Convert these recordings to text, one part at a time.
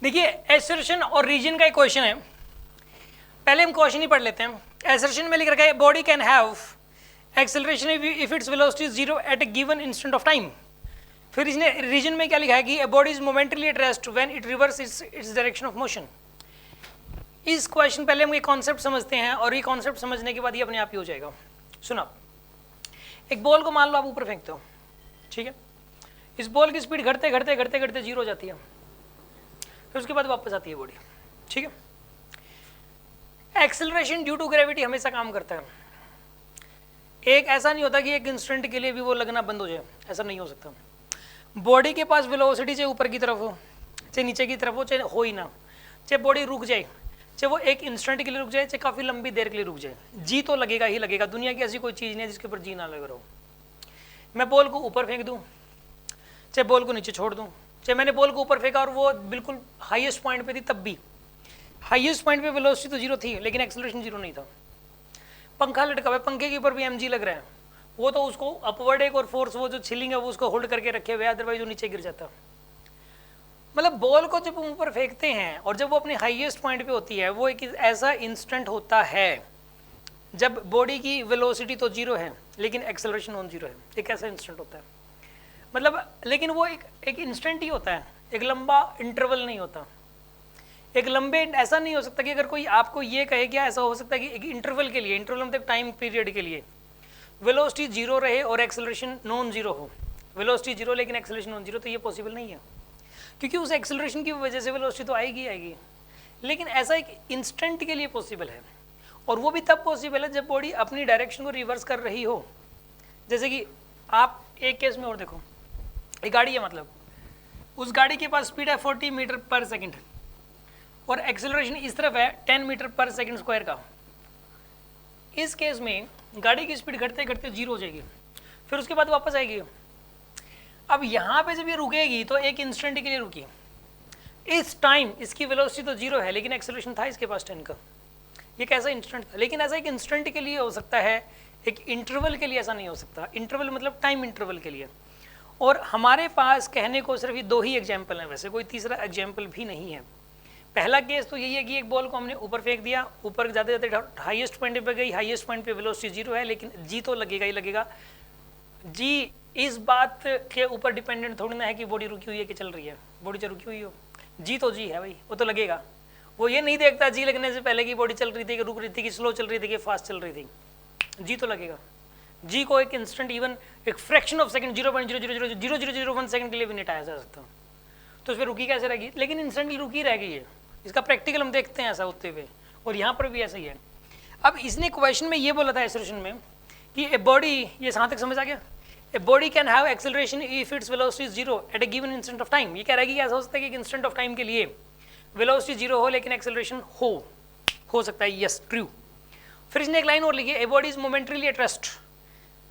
देखिए एसर्शन और रीजन का एक क्वेश्चन है, पहले हम क्वेश्चन ही पढ़ लेते हैं। एसर्शन में लिख रखा है body can have acceleration if its velocity is zero at a given instant of time. फिर इसने रीजन में क्या लिखा है कि a body is momentarily at rest when it reverse its direction of motion. इस क्वेश्चन पहले हम ये कॉन्सेप्ट समझते हैं और ये कॉन्सेप्ट समझने के बाद ये अपने आप ही हो जाएगा। सुना, एक बॉल को मान लो आप ऊपर फेंकते हो, ठीक है, इस बॉल की स्पीड घटते घटते घटते घटते जीरो हो जाती है, फिर उसके बाद वापस आती है बॉडी, ठीक है। एक्सेलरेशन ड्यू टू ग्रेविटी हमेशा काम करता है। एक ऐसा नहीं होता कि एक इंस्टेंट के लिए भी वो लगना बंद हो जाए, ऐसा नहीं हो सकता। बॉडी के पास वेलोसिटी चाहे ऊपर की तरफ हो चाहे नीचे की तरफ हो, चाहे हो ही ना, चाहे बॉडी रुक जाए, चाहे वो एक इंस्टेंट के लिए रुक जाए, चाहे काफ़ी लंबी देर के लिए रुक जाए, जी तो लगेगा ही लगेगा। दुनिया की ऐसी कोई चीज़ नहीं है जिसके ऊपर जी ना लग रहा हो। मैं बॉल को ऊपर फेंक दूँ, चाहे बॉल को नीचे छोड़ दूँ, चाहे मैंने बॉल को ऊपर फेंका और वो बिल्कुल हाईएस्ट पॉइंट पे थी, तब भी हाईएस्ट पॉइंट पे वेलोसिटी तो जीरो थी लेकिन एक्सेलरेशन जीरो नहीं था। पंखा लटका हुआ है, पंखे के ऊपर भी mg लग रहा है, वो तो उसको अपवर्ड एक और फोर्स वो जो छिलिंग है वो उसको होल्ड करके रखे हुए, अदरवाइज वो नीचे गिर जाता। मतलब बॉल को जब हम ऊपर फेंकते हैं और जब वो अपने हाईएस्ट पॉइंट पे होती है, वो एक ऐसा इंस्टेंट होता है जब बॉडी की वेलोसिटी तो जीरो है लेकिन एक्सेलरेशन ऑन जीरो है। एक ऐसा इंस्टेंट होता है, मतलब लेकिन वो एक इंस्टेंट ही होता है, एक लंबा इंटरवल नहीं होता। एक लंबे ऐसा नहीं हो सकता कि अगर कोई आपको ये कहे क्या ऐसा हो सकता है कि एक इंटरवल के लिए, इंटरवल मतलब टाइम पीरियड के लिए वेलोसिटी जीरो रहे और एक्सेलरेशन नॉन जीरो हो, वेलोसिटी जीरो लेकिन एक्सेलरेशन नॉन जीरो, तो ये पॉसिबल नहीं है, क्योंकि उस एक्सेलरेशन की वजह से वेलोसिटी तो आएगी आएगी। लेकिन ऐसा एक इंस्टेंट के लिए पॉसिबल है, और वो भी तब पॉसिबल है जब बॉडी अपनी डायरेक्शन को रिवर्स कर रही हो। जैसे कि आप एक केस में और देखो, एक गाड़ी है, मतलब उस गाड़ी के पास स्पीड है 40 मीटर पर सेकेंड और एक्सेलरेशन इस तरफ है 10 मीटर पर सेकेंड स्क्वायर का। इस केस में गाड़ी की स्पीड घटते घटते जीरो हो जाएगी, फिर उसके बाद वापस आएगी। अब यहाँ पे जब ये रुकेगी तो एक इंस्टेंट के लिए रुकी, इस टाइम इसकी वेलोसिटी तो जीरो है लेकिन एक्सेलरेशन था इसके पास 10 का। ये कैसा इंस्टेंट था, लेकिन ऐसा एक इंस्टेंट के लिए हो सकता है, एक इंटरवल के लिए ऐसा नहीं हो सकता। इंटरवल मतलब टाइम इंटरवल के लिए। और हमारे पास कहने को सिर्फ ये दो ही एग्जाम्पल हैं, वैसे कोई तीसरा एग्जाम्पल भी नहीं है। पहला केस तो यही है कि एक बॉल को हमने ऊपर फेंक दिया, ऊपर जाते जाते हाईएस्ट पॉइंट पे गई, हाईएस्ट पॉइंट पे वेलोसिटी जीरो है लेकिन जी तो लगेगा ही लगेगा। जी इस बात के ऊपर डिपेंडेंट थोड़ी ना है कि बॉडी रुकी हुई है कि चल रही है, बॉडी चाहे रुकी हुई हो, जी तो जी है भाई, वो तो लगेगा। वो ये नहीं देखता जी लगने से पहले कि बॉडी चल रही थी कि रुक रही थी कि स्लो चल रही थी कि फास्ट चल रही थी, जी तो लगेगा। जी को एक इंस्टेंट, इवन एक फ्रैक्शन ऑफ सेकंड 0.0000001 सेकंड के लिए भी नहीं टाया जा सकता, तो उसमें रुकी कैसे रहेगी, लेकिन इंस्टेंटली रुकी रह गई है। इसका प्रैक्टिकल हम देखते हैं ऐसा होते हुए, और यहाँ पर भी ऐसा ही है। अब इसने क्वेश्चन में ये बोला था एसर्शन में कि ए बॉडी, ये कहाँ तक समझ आ गया, a body can have acceleration if its velocity is zero at a given instant of time. ये कह रहा है कि ऐसा हो सकता है कि एक इंस्टेंट ऑफ टाइम के लिए वेलोसिटी जीरो हो लेकिन एक्सेलरेशन हो सकता है, यस ट्रू। फिर इसने एक लाइन और लिखी है, ए body is momentarily eight rest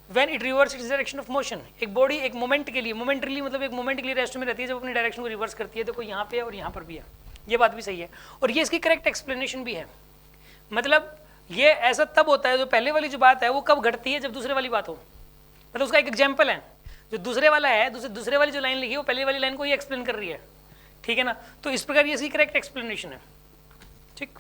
when it reverse its direction of motion. एक बॉडी एक मोमेंट के लिए, मोमेंटरीली मतलब एक मोमेंट के लिए रेस्ट में रहती है जब अपनी डायरेक्शन को रिवर्स करती है। देखो यहाँ पे है और यहाँ पर भी है, ये बात भी सही है और ये इसकी करेक्ट एक्सप्लेनेशन भी है। मतलब ये ऐसा तब होता है, जो पहले वाली जो बात है वो कब घटती है, जब दूसरे वाली बात हो। मतलब उसका एक एग्जाम्पल है, जो दूसरे वाला है, दूसरे वाली जो लाइन लिखी है वो पहले वाली लाइन को ही एक्सप्लेन कर रही है, ठीक है ना। तो इस प्रकार ये इसकी करेक्ट एक्सप्लेनेशन है, ठीक।